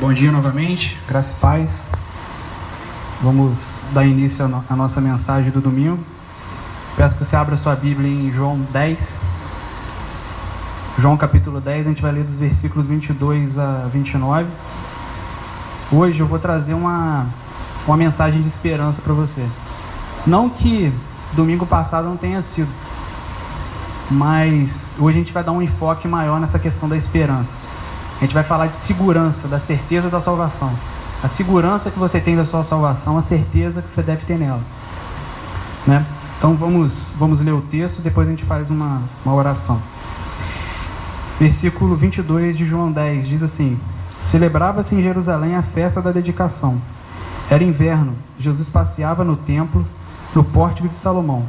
Bom dia novamente, graça e paz. Vamos dar início à nossa mensagem do domingo. Peço que você abra sua Bíblia em João 10. João capítulo 10, a gente vai ler dos versículos 22 a 29. Hoje eu vou trazer uma mensagem de esperança para você. Não que domingo passado não tenha sido, mas hoje a gente vai dar um enfoque maior nessa questão da esperança. A gente vai falar de segurança, da certeza da salvação. A segurança que você tem da sua salvação, a certeza que você deve ter nela, né? Então vamos ler o texto, depois a gente faz uma oração. Versículo 22 de João 10 diz assim: Celebrava-se em Jerusalém a festa da dedicação. Era inverno, Jesus passeava no templo, no pórtico de Salomão.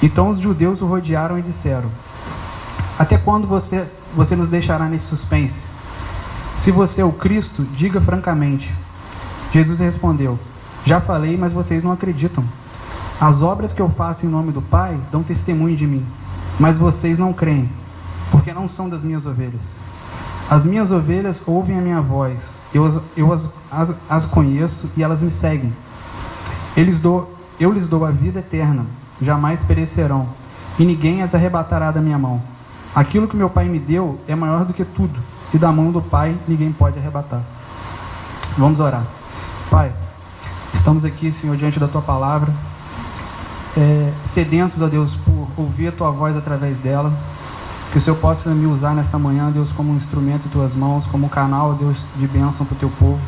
Então os judeus o rodearam e disseram: Até quando você nos deixará nesse suspense? Se você é o Cristo, diga francamente. Jesus respondeu: Já falei, mas vocês não acreditam. As obras que eu faço em nome do Pai dão testemunho de mim, mas vocês não creem, porque não são das minhas ovelhas. As minhas ovelhas ouvem a minha voz, eu as conheço e elas me seguem. Eu lhes dou a vida eterna, jamais perecerão, e ninguém as arrebatará da minha mão. Aquilo que meu Pai me deu é maior do que tudo, e da mão do Pai ninguém pode arrebatar. Vamos orar. Pai, estamos aqui, Senhor, diante da Tua palavra, sedentos, ó Deus, por ouvir a Tua voz através dela. Que o Senhor possa me usar nessa manhã, Deus, como um instrumento em Tuas mãos, como um canal, Deus, de bênção para o Teu povo.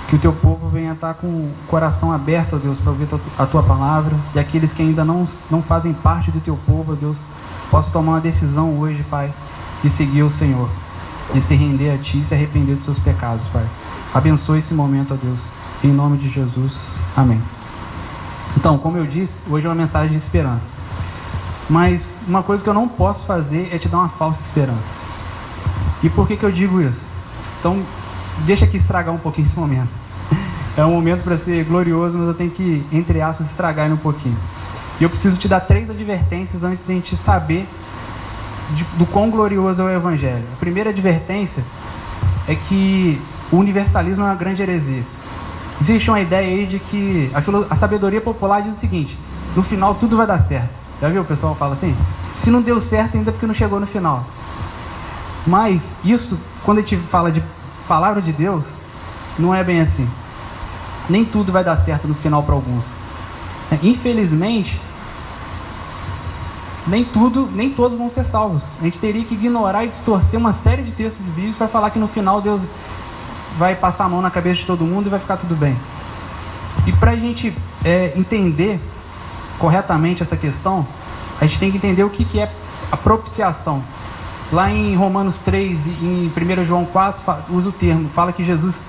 Que o Teu povo venha estar com o coração aberto, ó Deus, para ouvir a Tua palavra. E aqueles que ainda não fazem parte do Teu povo, ó Deus, possam tomar uma decisão hoje, Pai, de seguir o Senhor, de se render a Ti e se arrepender dos seus pecados, Pai. Abençoe esse momento, ó Deus, em nome de Jesus. Amém. Então, como eu disse, hoje é uma mensagem de esperança. Mas uma coisa que eu não posso fazer é te dar uma falsa esperança. E por que eu digo isso? Então, deixa aqui estragar um pouquinho esse momento. É um momento para ser glorioso, mas eu tenho que, entre aspas, estragar ele um pouquinho. E eu preciso te dar 3 advertências antes de a gente saber do quão glorioso é o Evangelho. A primeira advertência é que o universalismo é uma grande heresia. Existe uma ideia aí de que a sabedoria popular diz o seguinte: no final tudo vai dar certo. Já viu o pessoal fala assim? Se não deu certo ainda é porque não chegou no final. Mas isso, quando a gente fala de palavra de Deus, não é bem assim. Nem tudo vai dar certo no final para alguns. Infelizmente, nem todos vão ser salvos. A gente teria que ignorar e distorcer uma série de textos bíblicos para falar que no final Deus vai passar a mão na cabeça de todo mundo e vai ficar tudo bem. E para a gente entender corretamente essa questão, a gente tem que entender o que é a propiciação. Lá em Romanos 3 e em 1 João 4 usa o termo, fala que Jesus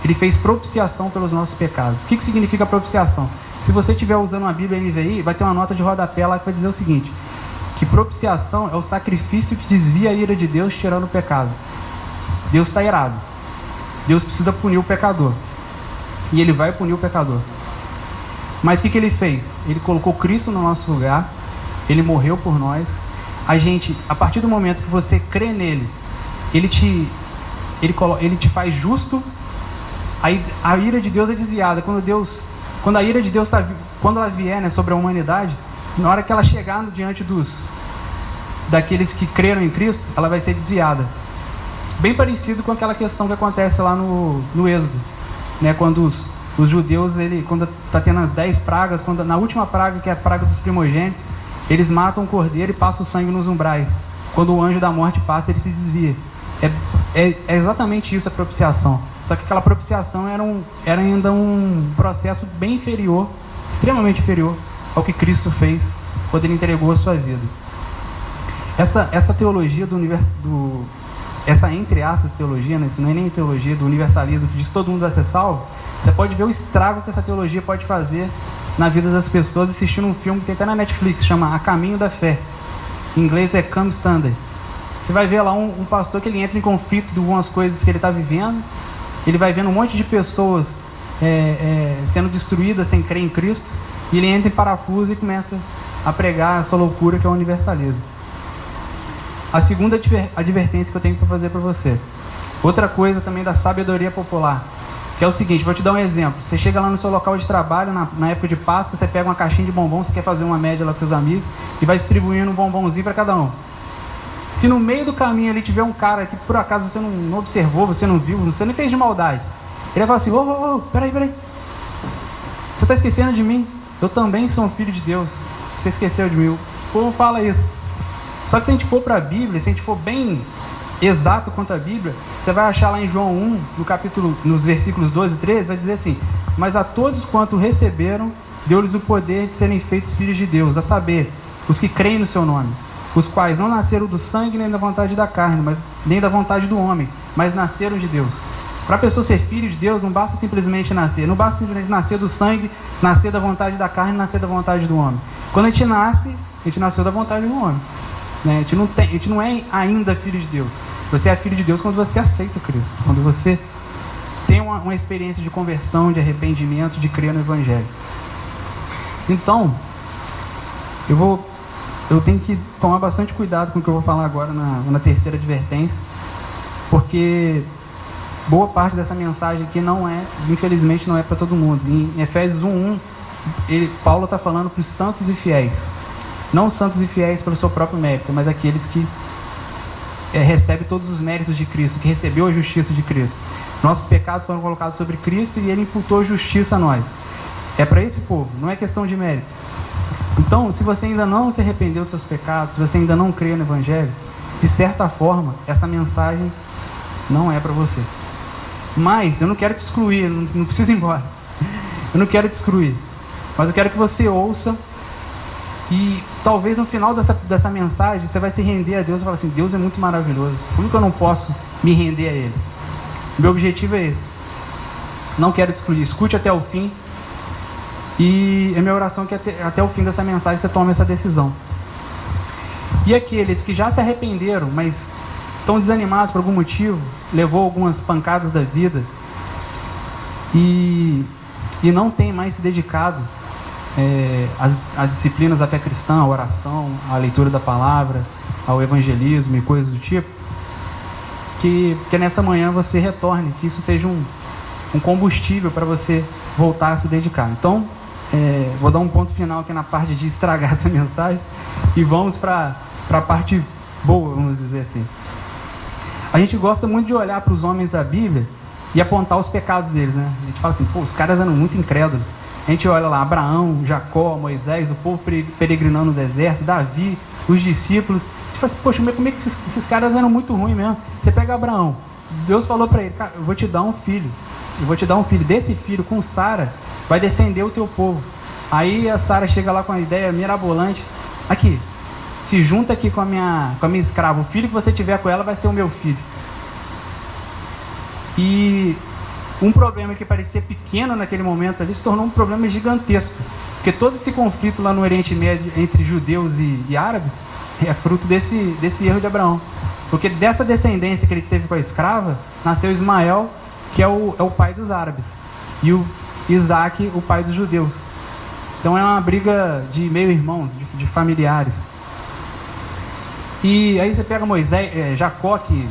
ele fez propiciação pelos nossos pecados. O que significa propiciação? Se você estiver usando uma Bíblia NVI, vai ter uma nota de rodapé lá que vai dizer o seguinte: que propiciação é o sacrifício que desvia a ira de Deus tirando o pecado. Deus está irado. Deus precisa punir o pecador. E Ele vai punir o pecador. Mas o que Ele fez? Ele colocou Cristo no nosso lugar. Ele morreu por nós. A partir do momento que você crê nele, Ele te faz justo. Aí a ira de Deus é desviada. Quando a ira de Deus quando ela vier, né, sobre a humanidade, na hora que ela chegar diante daqueles que creram em Cristo, ela vai ser desviada. Bem parecido com aquela questão que acontece lá no Êxodo, né, quando os judeus, quando está tendo as 10 pragas, na última praga, que é a praga dos primogênitos, eles matam o cordeiro e passam o sangue nos umbrais. Quando o anjo da morte passa, ele se desvia. É exatamente isso a propiciação. Só que aquela propiciação era ainda um processo bem inferior, extremamente inferior ao que Cristo fez quando Ele entregou a sua vida. Essa teologia essa entre aspas teologia, né? Isso não é nem teologia do universalismo que diz que todo mundo vai ser salvo. Você pode ver o estrago que essa teologia pode fazer na vida das pessoas assistindo um filme que tem até na Netflix, chama A Caminho da Fé. Em inglês é Come Sunday. Você vai ver lá um pastor que ele entra em conflito de algumas coisas que ele está vivendo. Ele vai vendo um monte de pessoas sendo destruídas sem crer em Cristo. E ele entra em parafuso e começa a pregar essa loucura que é o universalismo. A segunda advertência que eu tenho para fazer para você Outra coisa também da sabedoria popular, que é o seguinte, vou te dar um exemplo. Você chega lá no seu local de trabalho, na época de Páscoa, você pega uma caixinha de bombom, você quer fazer uma média lá com seus amigos, e vai distribuindo um bombonzinho para cada um. Se no meio do caminho ali tiver um cara que por acaso você não observou, você não viu, você nem fez de maldade, ele vai falar assim, ô, peraí, você está esquecendo de mim? Eu também sou um filho de Deus, você esqueceu de mim. O povo fala isso. Só que se a gente for para a Bíblia, se a gente for bem exato quanto a Bíblia, você vai achar lá em João 1, nos versículos 12 e 13, vai dizer assim, mas a todos quanto receberam, deu-lhes o poder de serem feitos filhos de Deus, a saber, os que creem no seu nome, os quais não nasceram do sangue nem da vontade da carne, nem da vontade do homem, mas nasceram de Deus. Para a pessoa ser filho de Deus, não basta simplesmente nascer, não basta simplesmente nascer do sangue, nascer da vontade da carne, nascer da vontade do homem. Quando a gente nasce, a gente nasceu da vontade do homem. Né? A gente não é ainda filho de Deus. Você é filho de Deus quando você aceita Cristo, quando você tem uma experiência de conversão, de arrependimento, de crer no Evangelho. Então, eu tenho que tomar bastante cuidado com o que eu vou falar agora na terceira advertência, porque boa parte dessa mensagem aqui infelizmente não é para todo mundo. Em Efésios 1:1, Paulo está falando para os santos e fiéis. Não santos e fiéis pelo seu próprio mérito, mas aqueles que recebem todos os méritos de Cristo, que recebeu a justiça de Cristo. Nossos pecados foram colocados sobre Cristo e Ele imputou justiça a nós. É para esse povo, não é questão de mérito. Então, se você ainda não se arrependeu dos seus pecados, se você ainda não crê no Evangelho, de certa forma, essa mensagem não é para você. Mas eu não quero te excluir, não precisa ir embora. Eu não quero te excluir, mas eu quero que você ouça. E talvez no final dessa mensagem você vai se render a Deus e falar assim, Deus é muito maravilhoso, por que eu não posso me render a Ele? Meu objetivo é esse. Não quero te excluir, escute até o fim. E é minha oração que até o fim dessa mensagem você tome essa decisão. E aqueles que já se arrependeram, mas estão desanimados por algum motivo, levou algumas pancadas da vida e não tem mais se dedicado as disciplinas da fé cristã, a oração, a leitura da palavra, ao evangelismo e coisas do tipo, que nessa manhã você retorne, que isso seja um combustível para você voltar a se dedicar. Então, vou dar um ponto final aqui na parte de estragar essa mensagem e vamos para a parte boa, vamos dizer assim. A gente gosta muito de olhar para os homens da Bíblia e apontar os pecados deles, né? A gente fala assim, os caras eram muito incrédulos. A gente olha lá, Abraão, Jacó, Moisés, o povo peregrinando no deserto, Davi, os discípulos. A gente fala assim, poxa, mas como é que esses caras eram muito ruins mesmo? Você pega Abraão, Deus falou para ele, cara, eu vou te dar um filho. Desse filho, com Sara, vai descender o teu povo. Aí a Sara chega lá com a ideia mirabolante, aqui, se junta aqui com a minha escrava, o filho que você tiver com ela vai ser o meu filho. E um problema que parecia pequeno naquele momento ali se tornou um problema gigantesco, porque todo esse conflito lá no Oriente Médio entre judeus e árabes é fruto desse erro de Abraão, porque dessa descendência que ele teve com a escrava nasceu Ismael, que é o pai dos árabes, e o Isaac, o pai dos judeus. Então é uma briga de meio-irmãos, de familiares. E aí você pega Jacó, que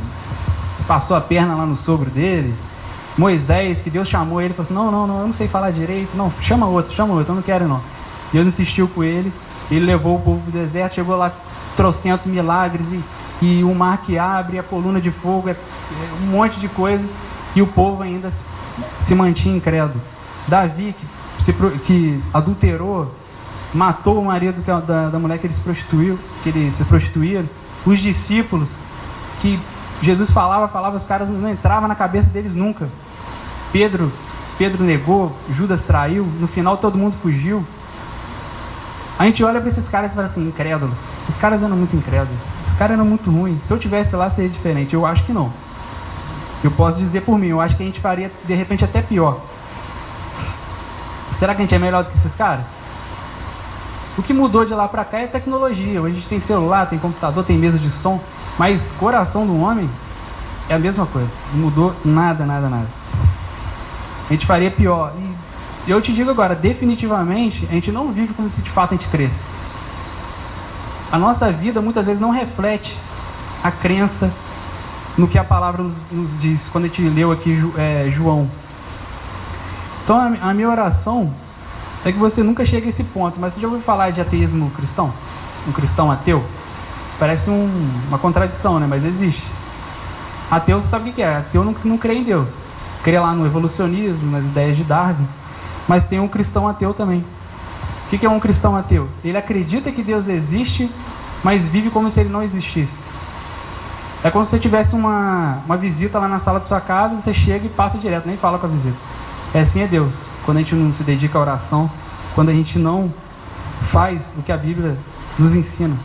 passou a perna lá no sogro dele, Moisés, que Deus chamou ele e falou assim, não, eu não sei falar direito, não, chama outro, eu não quero não. Deus insistiu com ele levou o povo para o deserto, chegou lá, trocentos milagres, e o mar que abre, a coluna de fogo, um monte de coisa, e o povo ainda se mantinha incrédulo. Davi, que adulterou, matou o marido da mulher que ele se prostituíram, os discípulos, que Jesus falava, os caras não entravam na cabeça deles nunca. Pedro negou, Judas traiu, no final todo mundo fugiu. A gente olha para esses caras e fala assim, incrédulos. Esses caras eram muito incrédulos, esses caras eram muito ruins. Se eu tivesse lá seria diferente, eu acho que não. Eu posso dizer por mim, eu acho que a gente faria de repente até pior. Será que a gente é melhor do que esses caras? O que mudou de lá para cá é tecnologia. Hoje a gente tem celular, tem computador, tem mesa de som, mas coração do homem é a mesma coisa. Não mudou nada. A gente faria pior. E eu te digo agora, definitivamente, a gente não vive como se de fato a gente cresce. A nossa vida muitas vezes não reflete a crença no que a palavra nos diz, quando a gente leu aqui João. Então a minha oração é que você nunca chegue a esse ponto. Mas você já ouviu falar de ateísmo cristão? Um cristão ateu? Parece uma contradição, né? Mas existe. Ateu, você sabe o que é? Ateu não crê em Deus. Crê lá no evolucionismo, nas ideias de Darwin. Mas tem um cristão ateu também. O que é um cristão ateu? Ele acredita que Deus existe, mas vive como se ele não existisse. É como se você tivesse uma visita lá na sala de sua casa, você chega e passa direto, nem fala com a visita. Assim é Deus. Quando a gente não se dedica à oração, quando a gente não faz o que a Bíblia nos ensina.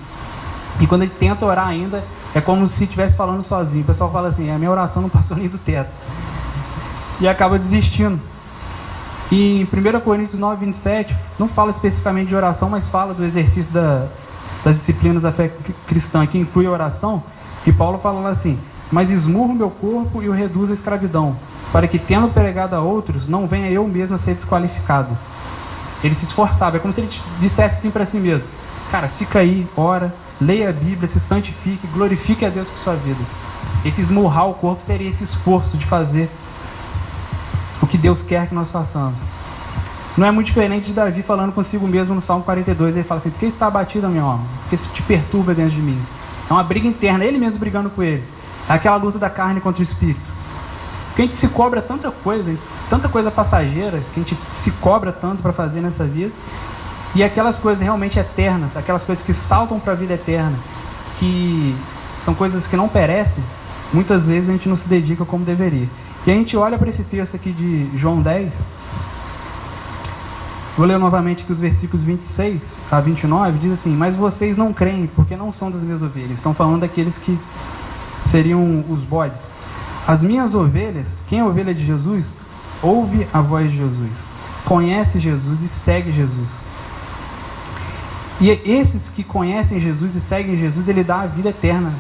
E quando a gente tenta orar ainda, é como se estivesse falando sozinho. O pessoal fala assim, a minha oração não passou nem do teto. E acaba desistindo. E em 1 Coríntios 9, 27, não fala especificamente de oração, mas fala do exercício das disciplinas da fé cristã, que inclui a oração. E Paulo fala assim, mas esmurro o meu corpo e o reduzo à escravidão, para que, tendo pregado a outros, não venha eu mesmo a ser desqualificado. Ele se esforçava, é como se ele dissesse assim para si mesmo, cara, fica aí, ora, leia a Bíblia, se santifique, glorifique a Deus por sua vida. Esse esmurrar o corpo seria esse esforço de fazer o que Deus quer que nós façamos. Não é muito diferente de Davi falando consigo mesmo no Salmo 42, ele fala assim, por que está abatido a minha alma? Porque isso te perturba dentro de mim. É uma briga interna, ele mesmo brigando com ele. É aquela luta da carne contra o espírito. Porque a gente se cobra tanta coisa passageira, que a gente se cobra tanto para fazer nessa vida, e aquelas coisas realmente eternas, aquelas coisas que saltam para a vida eterna, que são coisas que não perecem, muitas vezes a gente não se dedica como deveria. E a gente olha para esse texto aqui de João 10, vou ler novamente aqui os versículos 26 a 29, diz assim, mas vocês não creem, porque não são das minhas ovelhas. Estão falando daqueles que seriam os bodes. As minhas ovelhas, quem é ovelha de Jesus, ouve a voz de Jesus, conhece Jesus e segue Jesus. E esses que conhecem Jesus e seguem Jesus, ele dá a vida eterna.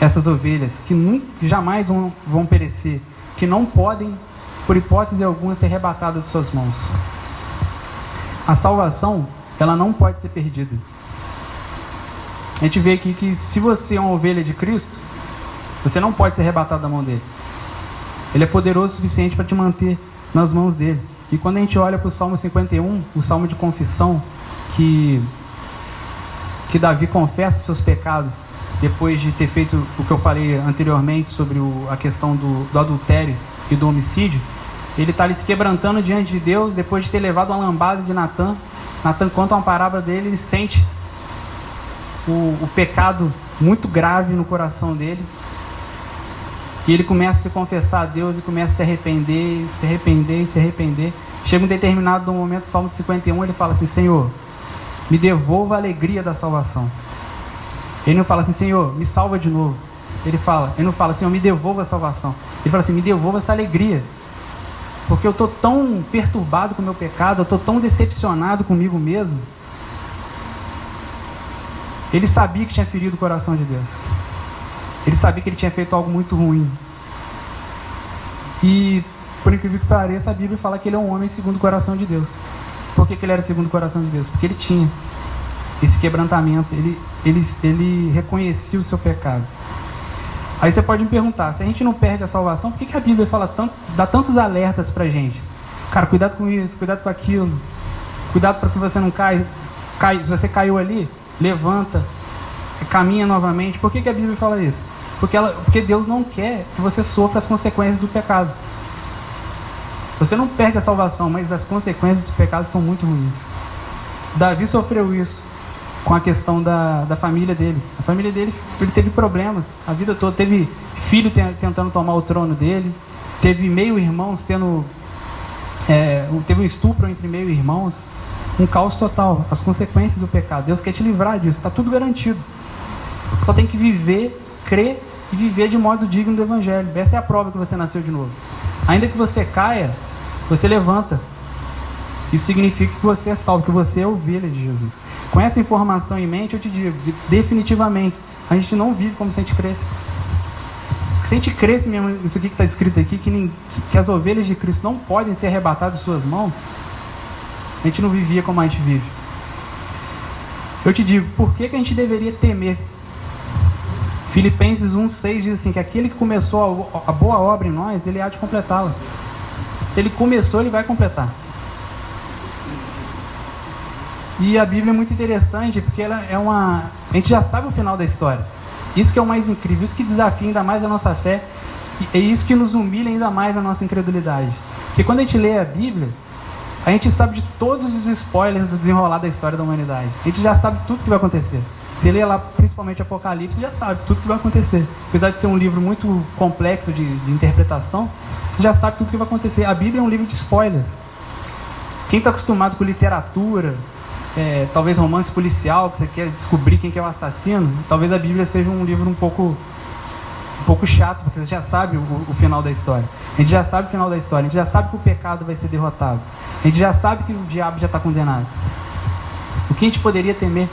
Essas ovelhas, que jamais vão perecer, que não podem, por hipótese alguma, ser arrebatadas de suas mãos. A salvação, ela não pode ser perdida. A gente vê aqui que se você é uma ovelha de Cristo, você não pode ser arrebatado da mão dele. Ele é poderoso o suficiente para te manter nas mãos dele. E quando a gente olha para o Salmo 51, o Salmo de confissão, que Davi confessa seus pecados, depois de ter feito o que eu falei anteriormente sobre a questão do adultério e do homicídio, ele está ali se quebrantando diante de Deus, depois de ter levado uma lambada de Natan. Natan conta uma parábola dele, ele sente o pecado muito grave no coração dele, e ele começa a se confessar a Deus e começa a se arrepender, se arrepender, se arrepender. Chega um determinado momento, Salmo 51, ele fala assim, Senhor, me devolva a alegria da salvação. Ele não fala assim, Senhor, me salva de novo. Ele não fala, Senhor, me devolva a salvação. Ele fala assim, me devolva essa alegria. Porque eu estou tão perturbado com o meu pecado, eu estou tão decepcionado comigo mesmo. Ele sabia que tinha ferido o coração de Deus. Ele sabia que ele tinha feito algo muito ruim. E, por incrível que pareça, a Bíblia fala que ele é um homem segundo o coração de Deus. Por que ele era segundo o coração de Deus? Porque ele tinha esse quebrantamento, ele reconhecia o seu pecado. Aí você pode me perguntar, se a gente não perde a salvação, por que a Bíblia dá tantos alertas pra gente? Cara, cuidado com isso, cuidado com aquilo, cuidado para que você não caia. Se você caiu ali, levanta, caminha novamente. Por que a Bíblia fala isso? Porque Deus não quer que você sofra as consequências do pecado. Você não perde a salvação, mas as consequências do pecado são muito ruins. Davi sofreu isso com a questão da família dele. A família dele, ele teve problemas a vida toda. Teve filho tentando tomar o trono dele. Teve meio-irmãos teve um estupro entre meio-irmãos. Um caos total. As consequências do pecado. Deus quer te livrar disso. Está tudo garantido. Só tem que viver, crer e viver de modo digno do Evangelho. Essa é a prova que você nasceu de novo. Ainda que você caia, você levanta. Isso significa que você é salvo, que você é ovelha de Jesus. Com essa informação em mente, eu te digo, definitivamente, a gente não vive como se a gente cresce. Se a gente cresce mesmo, isso aqui que está escrito aqui, que as ovelhas de Cristo não podem ser arrebatadas de suas mãos, a gente não vivia como a gente vive. Eu te digo, por que a gente deveria temer? Filipenses 1,6 diz assim, que aquele que começou a boa obra em nós, ele há de completá-la. Se ele começou, ele vai completar. E a Bíblia é muito interessante, porque ela a gente já sabe o final da história. Isso que é o mais incrível, isso que desafia ainda mais a nossa fé, e é isso que nos humilha ainda mais a nossa incredulidade. Porque quando a gente lê a Bíblia, a gente sabe de todos os spoilers do desenrolar da história da humanidade. A gente já sabe tudo que vai acontecer. Você lê lá, principalmente Apocalipse, já sabe tudo que vai acontecer. Apesar de ser um livro muito complexo de interpretação, você já sabe tudo que vai acontecer. A Bíblia é um livro de spoilers. Quem está acostumado com literatura, talvez romance policial, que você quer descobrir quem que é o assassino, talvez a Bíblia seja um livro um pouco chato, porque você já sabe o final da história. A gente já sabe o final da história, a gente já sabe que o pecado vai ser derrotado. A gente já sabe que o diabo já está condenado. O que a gente poderia temer?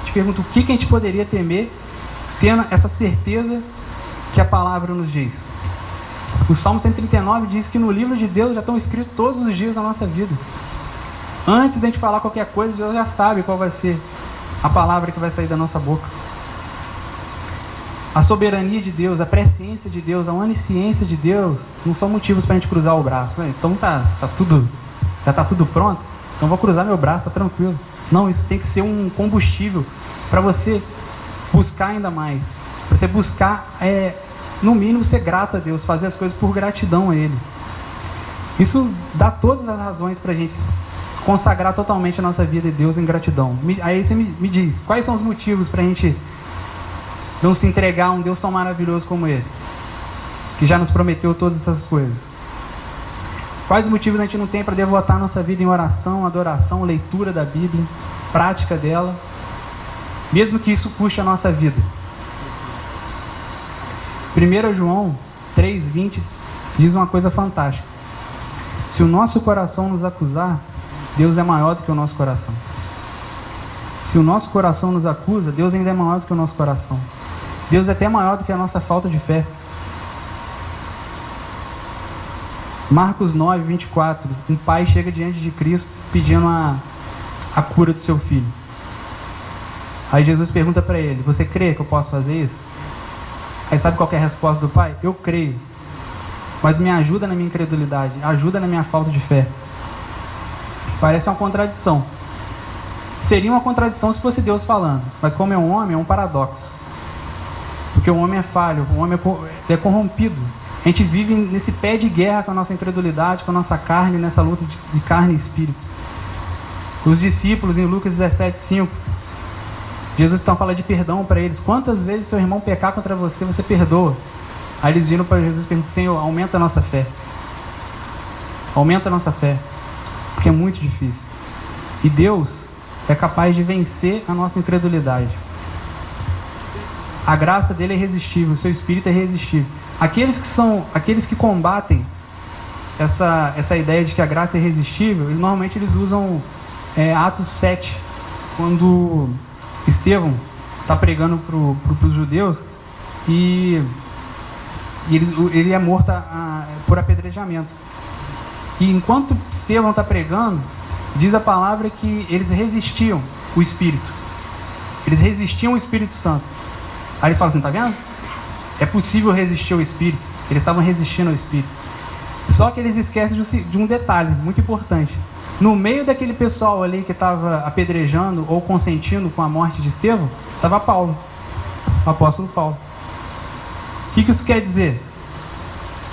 Te pergunto, o que a gente poderia temer tendo essa certeza que a palavra nos diz? O Salmo 139 diz que no livro de Deus já estão escritos todos os dias da nossa vida. Antes de a gente falar qualquer coisa, Deus já sabe qual vai ser a palavra que vai sair da nossa boca. A soberania de Deus, a presciência de Deus, a onisciência de Deus não são motivos para a gente cruzar o braço. Então já está tudo pronto, então vou cruzar meu braço, está tranquilo. Não, isso tem que ser um combustível para você buscar ainda mais. Para você buscar, no mínimo, ser grato a Deus, fazer as coisas por gratidão a Ele. Isso dá todas as razões para a gente consagrar totalmente a nossa vida a Deus em gratidão. Aí você me diz, quais são os motivos para a gente não se entregar a um Deus tão maravilhoso como esse, que já nos prometeu todas essas coisas? Quais motivos a gente não tem para devotar a nossa vida em oração, adoração, leitura da Bíblia, prática dela, mesmo que isso custe a nossa vida? 1 João 3,20 diz uma coisa fantástica: se o nosso coração nos acusar, Deus é maior do que o nosso coração. Se o nosso coração nos acusa, Deus ainda é maior do que o nosso coração. Deus é até maior do que a nossa falta de fé. Marcos 9:24, um pai chega diante de Cristo pedindo a cura do seu filho. Aí Jesus pergunta para ele, você crê que eu posso fazer isso? Aí sabe qual que é a resposta do pai? Eu creio, mas me ajuda na minha incredulidade, ajuda na minha falta de fé. Parece uma contradição. Seria uma contradição se fosse Deus falando, mas como é um homem, é um paradoxo. Porque o homem é falho, o homem é corrompido. A gente vive nesse pé de guerra com a nossa incredulidade, com a nossa carne, nessa luta de carne e espírito. Os discípulos, em Lucas 17:5, Jesus está falando de perdão para eles. Quantas vezes seu irmão pecar contra você, você perdoa? Aí eles viram para Jesus e perguntam, Senhor, aumenta a nossa fé. Aumenta a nossa fé. Porque é muito difícil. E Deus é capaz de vencer a nossa incredulidade. A graça dele é irresistível, o seu espírito é irresistível. Aqueles que combatem essa ideia de que a graça é irresistível, normalmente eles usam Atos 7, quando Estevão está pregando para os judeus e ele é morto por apedrejamento. E enquanto Estevão está pregando, diz a palavra que eles resistiam o Espírito. Eles resistiam o Espírito Santo. Aí eles falam assim, tá vendo? É possível resistir ao Espírito. Eles estavam resistindo ao Espírito. Só que eles esquecem de um detalhe muito importante. No meio daquele pessoal ali que estava apedrejando ou consentindo com a morte de Estevão, estava Paulo, o apóstolo Paulo. O que isso quer dizer?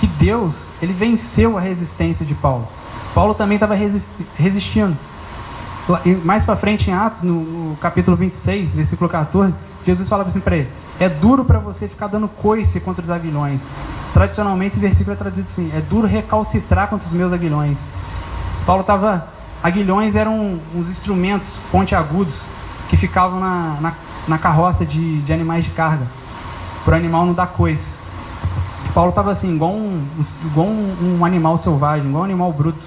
Que Deus, ele venceu a resistência de Paulo. Paulo também estava resistindo. Mais para frente em Atos, no capítulo 26, versículo 14, Jesus fala assim para ele, é duro para você ficar dando coice contra os aguilhões. Tradicionalmente esse versículo é traduzido assim, é duro recalcitrar contra os meus aguilhões. Aguilhões eram uns instrumentos pontiagudos que ficavam na carroça de animais de carga, para o animal não dar coice. Paulo estava assim, igual um animal selvagem, igual um animal bruto,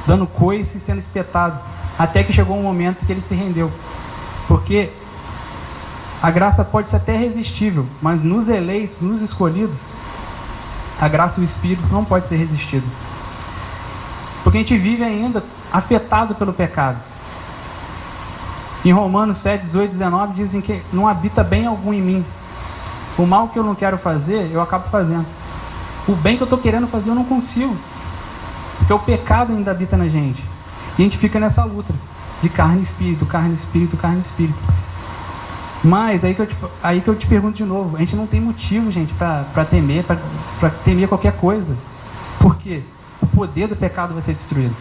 dando coice e sendo espetado, até que chegou um momento que ele se rendeu. Porque a graça pode ser até resistível, mas nos eleitos, nos escolhidos, a graça e o Espírito não pode ser resistido. Porque a gente vive ainda afetado pelo pecado. Em Romanos 7, 18, 19 dizem que não habita bem algum em mim. O mal que eu não quero fazer, eu acabo fazendo. O bem que eu estou querendo fazer, eu não consigo. Porque o pecado ainda habita na gente. E a gente fica nessa luta de carne e espírito, carne e espírito, carne e espírito. Mas aí que eu te pergunto de novo, a gente não tem motivo, gente, para temer, para temer qualquer coisa. Por quê? O poder do pecado vai ser destruído.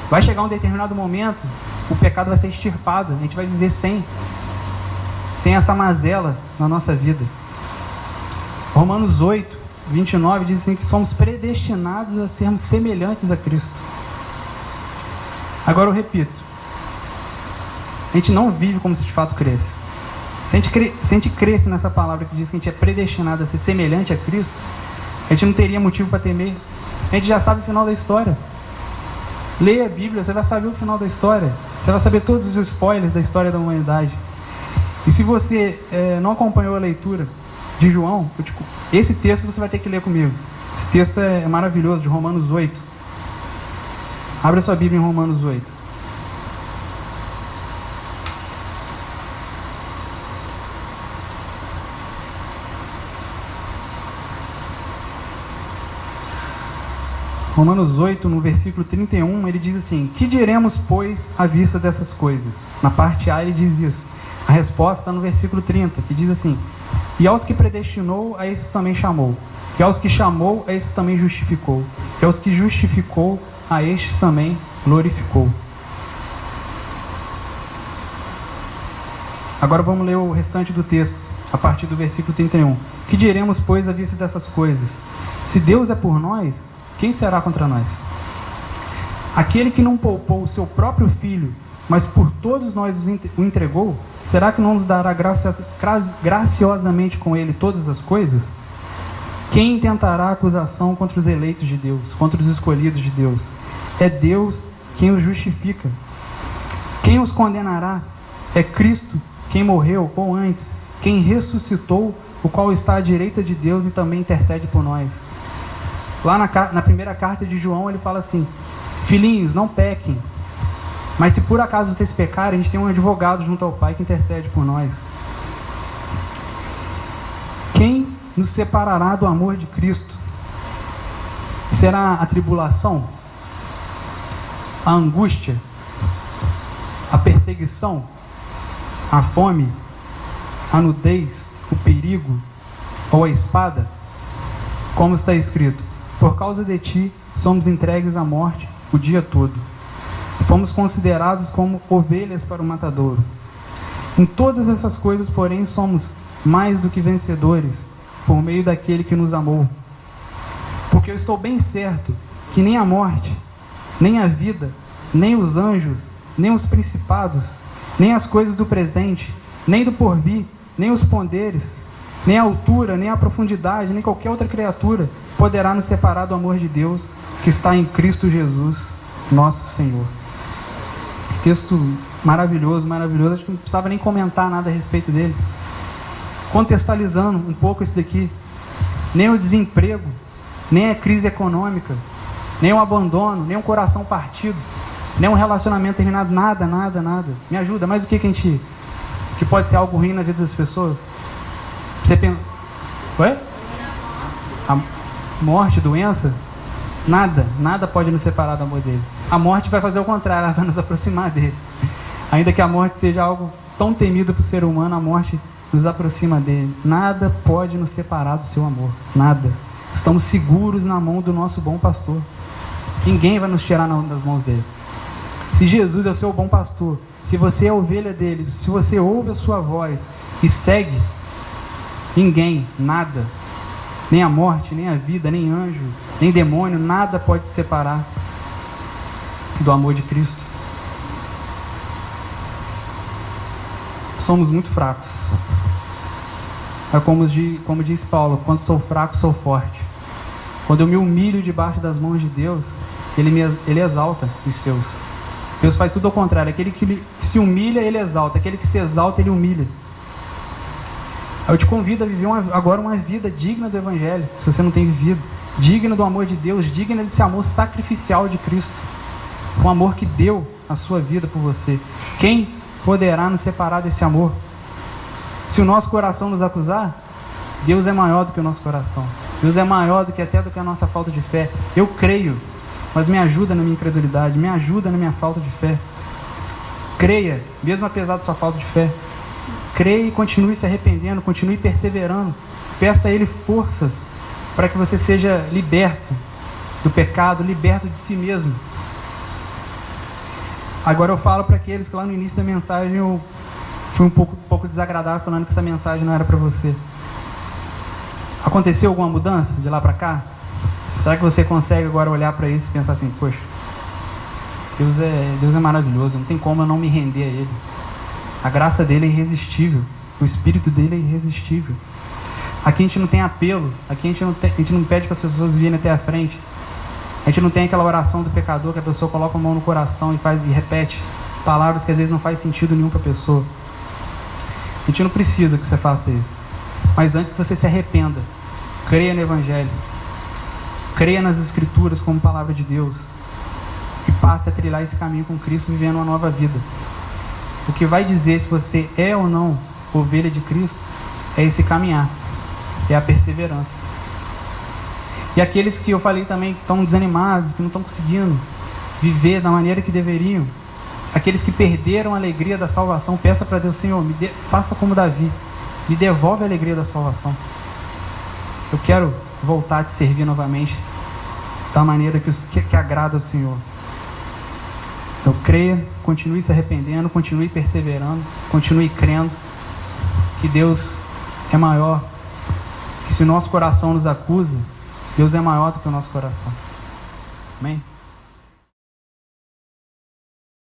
Vai chegar um determinado momento, o pecado vai ser extirpado, a gente vai viver sem essa mazela na nossa vida. Romanos 8, 29 diz assim que somos predestinados a sermos semelhantes a Cristo. Agora eu repito, a gente não vive como se de fato cresce. Se a gente cresce nessa palavra que diz que a gente é predestinado a ser semelhante a Cristo, a gente não teria motivo para temer. A gente já sabe o final da história. Leia a Bíblia, você vai saber o final da história. Você vai saber todos os spoilers da história da humanidade. E se você não acompanhou a leitura de João, esse texto você vai ter que ler comigo. Esse texto é maravilhoso, de Romanos 8. Abra sua Bíblia em Romanos 8. Romanos 8, no versículo 31, ele diz assim: que diremos, pois, à vista dessas coisas? Na parte A ele diz isso. A resposta está no versículo 30, que diz assim: e aos que predestinou, a esses também chamou. E aos que chamou, a esses também justificou. E aos que justificou, a estes também glorificou. Agora vamos ler o restante do texto, a partir do versículo 31. Que diremos, pois, à vista dessas coisas? Se Deus é por nós, quem será contra nós? Aquele que não poupou o seu próprio filho, mas por todos nós o entregou, será que não nos dará graciosamente com ele todas as coisas? Quem intentará acusação contra os eleitos de Deus, contra os escolhidos de Deus? É Deus quem os justifica. Quem os condenará? É Cristo quem morreu, ou antes, quem ressuscitou, o qual está à direita de Deus e também intercede por nós. Lá na primeira carta de João ele fala assim: filhinhos, não pequem, mas se por acaso vocês pecarem, a gente tem um advogado junto ao Pai que intercede por nós. Quem nos separará do amor de Cristo? Será a tribulação? A angústia? A perseguição? A fome? A nudez? O perigo? Ou a espada? Como está escrito: por causa de ti somos entregues à morte o dia todo. Fomos considerados como ovelhas para o matadouro. Em todas essas coisas, porém, somos mais do que vencedores, por meio daquele que nos amou. Porque eu estou bem certo que nem a morte, nem a vida, nem os anjos, nem os principados, nem as coisas do presente, nem do porvir, nem os poderes, nem a altura, nem a profundidade, nem qualquer outra criatura poderá nos separar do amor de Deus que está em Cristo Jesus, nosso Senhor. Texto maravilhoso, maravilhoso. Acho que não precisava nem comentar nada a respeito dele. Contextualizando um pouco isso daqui, nem o desemprego, nem a crise econômica, nem o abandono, nem um coração partido, nem um relacionamento terminado, nada. Me ajuda, mas o que pode ser algo ruim na vida das pessoas? Você pensa... Oi? A morte, doença? Nada pode nos separar do amor dele. A morte vai fazer o contrário, ela vai nos aproximar dele. Ainda que a morte seja algo tão temido para o ser humano, a morte nos aproxima dele. Nada pode nos separar do seu amor, nada. Estamos seguros na mão do nosso bom pastor. Ninguém vai nos tirar das mãos dele. Se Jesus é o seu bom pastor, se você é ovelha dele, se você ouve a sua voz e segue, ninguém, nada, nem a morte, nem a vida, nem anjo, nem demônio, nada pode te separar do amor de Cristo. Somos muito fracos. É como diz Paulo: quando sou fraco, sou forte. Quando eu me humilho debaixo das mãos de Deus, Ele exalta os seus. Deus faz tudo ao contrário. Aquele que se humilha, Ele exalta. Aquele que se exalta, Ele humilha. Eu te convido a viver agora uma vida digna do Evangelho, se você não tem vivido. Digna do amor de Deus, digna desse amor sacrificial de Cristo. Um amor que deu a sua vida por você. Quem poderá nos separar desse amor? Se o nosso coração nos acusar, Deus é maior do que o nosso coração. Deus é maior do que até do que a nossa falta de fé. Eu creio, mas me ajuda na minha incredulidade, me ajuda na minha falta de fé. Creia, mesmo apesar da sua falta de fé. Creia e continue se arrependendo, continue perseverando. Peça a Ele forças para que você seja liberto do pecado, liberto de si mesmo. Agora eu falo para aqueles que lá no início da mensagem eu fui um pouco desagradável falando que essa mensagem não era para você. Aconteceu alguma mudança de lá para cá? Será que você consegue agora olhar para isso e pensar assim, poxa, Deus é maravilhoso, não tem como eu não me render a Ele. A graça dele é irresistível, o Espírito dele é irresistível. Aqui a gente não tem apelo, aqui a gente não pede para as pessoas virem até a frente. A gente não tem aquela oração do pecador que a pessoa coloca a mão no coração e repete palavras que às vezes não faz sentido nenhum para a pessoa. A gente não precisa que você faça isso. Mas antes que você se arrependa, creia no Evangelho, creia nas Escrituras como palavra de Deus e passe a trilhar esse caminho com Cristo, vivendo uma nova vida. O que vai dizer se você é ou não ovelha de Cristo é esse caminhar, é a perseverança. E aqueles que eu falei também que estão desanimados, que não estão conseguindo viver da maneira que deveriam, aqueles que perderam a alegria da salvação, peça para Deus, Senhor, faça como Davi, me devolve a alegria da salvação. Eu quero voltar a te servir novamente da maneira que agrada ao Senhor. Então creia, continue se arrependendo, continue perseverando, continue crendo que Deus é maior, que se o nosso coração nos acusa, Deus é maior do que o nosso coração. Amém?